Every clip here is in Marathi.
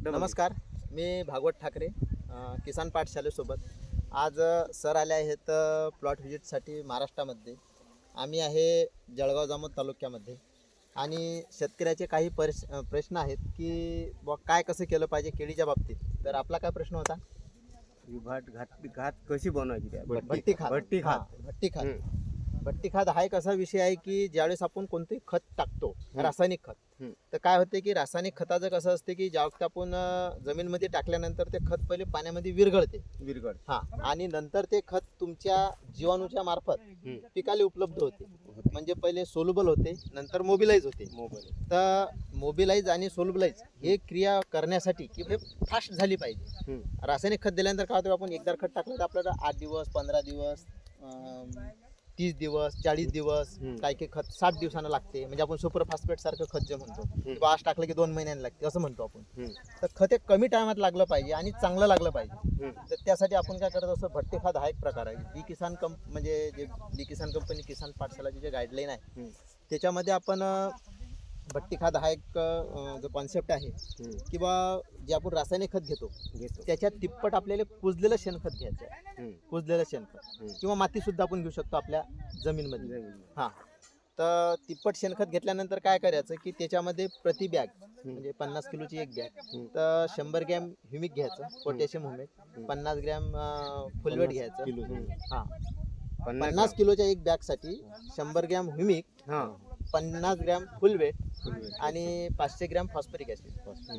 नमस्कार, मी भागवत ठाकरे, किसान पाठशालेसोबत आज सर आले आहेत प्लॉट व्हिजिटसाठी महाराष्ट्रामध्ये. आम्ही आहे जळगाव जामोद तालुक्यामध्ये आणि शेतकऱ्याचे काही प्रश्न आहेत की काय कसं केलं पाहिजे केळीच्या बाबतीत. तर आपला काय प्रश्न होता? घात कशी बनवायची? भट्टी खात. भट्टी खात हा एक असा विषय आहे की ज्यावेळेस आपण कोणतेही खत टाकतो, रासायनिक खत, तर काय होते की रासायनिक खताचं कसं असते की ज्यावेळेस आपण जमीनमध्ये टाकल्यानंतर ते खत पहिले पाण्यामध्ये विरघळते. आणि नंतर ते खत तुमच्या जीवाणूच्या मार्फत पिकाला उपलब्ध होते. म्हणजे पहिले सोल्युबल होते, नंतर मोबिलाइज होते. तर मोबिलाइज आणि सोल्युबलाइज हे क्रिया करण्यासाठी की हे फास्ट झाली पाहिजे. रासायनिक खत दिल्यानंतर काय होतं, आपण एकदा खत टाकलं तर आपल्याला 8 दिवस, 15 दिवस, 30 दिवस, 40 दिवस, काही खत 60 दिवसांना लागते. म्हणजे आपण सुपर फॉस्फेट सारखं खत जे म्हणतो, आज टाकलं की 2 महिन्यांनी लागते असं म्हणतो आपण. तर खत एक कमी टायमात लागलं पाहिजे आणि चांगलं लागलं पाहिजे. तर त्यासाठी आपण काय करत असतो, भट्टी खात हा एक प्रकार आहे. बी किसान म्हणजे जे बी किसान कंपनी किसान पाठशालाची जे गाईडलाईन आहे त्याच्यामध्ये आपण भट्टी खात हा एक जो कॉन्सेप्ट आहे किंवा जे आपण रासायनिक खत घेतो त्याच्यात तिप्पट आपल्याला कुजलेलं शेणखत घ्यायचं आहे. कुजलेलं शेणखत किंवा माती सुद्धा आपण घेऊ शकतो आपल्या जमीनमध्ये. तर तिप्पट शेणखत घेतल्यानंतर काय करायचं की त्याच्यामध्ये प्रति बॅग म्हणजे 50 किलोची एक बॅग, तर 100 ग्रॅम ह्युमिक घ्यायचं, पोटॅशियम ह्युमिक, 50 ग्रॅम फुलवेट घ्यायचं. 50 किलोच्या एक बॅगसाठी 100 ग्रॅम ह्युमिक, 50 ग्रॅम फुलवेट आणि 500 ग्रॅम फॉस्फरिक ॲसिड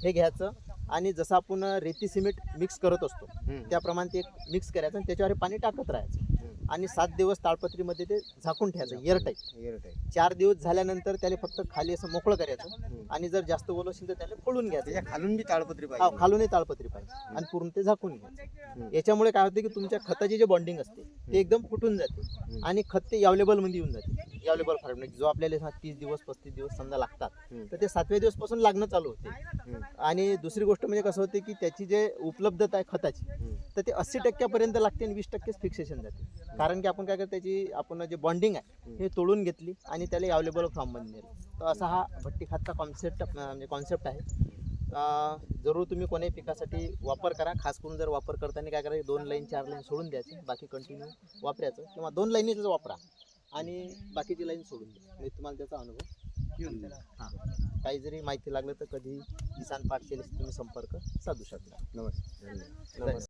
हे घ्यायचं. आणि जसं आपण रेती सिमेंट मिक्स करत असतो त्याप्रमाणे ते एक मिक्स करायचं आणि त्याच्यावर पाणी टाकत राहायचं आणि 7 दिवस ताडपत्रीमध्ये ते झाकून ठेवायचं एअरटाईट. 4 दिवस झाल्यानंतर त्याला फक्त खाली असं मोकळं करायचं आणि जर जास्त ओलं असेल तर त्याला फोडून घ्यायचं. खालून बी ताडपत्री पाहिजे, खालूनही ताडपत्री पाहिजे आणि पूर्ण ते झाकून घ्यायचं. याच्यामुळे काय होते की तुमच्या खताची जे बॉन्डिंग असते ते एकदम फुटून जाते आणि खत ते अवेलेबल मध्ये येऊन जाते. अवेलेबल फॉर्म म्हणजे जो आपल्याला 30 दिवस 35 दिवस समजा लागतात तर ते 7व्या दिवसपासून लागणं चालू होते. आणि दुसरी गोष्ट म्हणजे कसं होते की त्याची जे उपलब्धता आहे खताची तर ते 80% लागते आणि 20% फिक्सेशन जाते. कारण की आपण काय करतो, त्याची आपण जे बॉन्डिंग आहे हे तोडून घेतली आणि त्याला अवेलेबल फॉर्ममध्ये नेलं. तर असा हा भट्टी खातचा कॉन्सेप्ट आहे. जरूर तुम्ही कोणत्याही पिकासाठी वापर करा. खास करून जर वापर करताना काय करायचं, 2 लाईन 4 लाईन सोडून द्यायचं, बाकी कंटिन्यू वापरायचं किंवा 2 लाईनीच वापरा आणि बाकीची लाईन सोडून द्या. मी तुम्हाला त्याचा अनुभव घेऊन दिला. काही जरी माहिती लागलं तर कधी किसान पाठशाळेशी तुम्ही संपर्क साधू शकता. नमस्कार.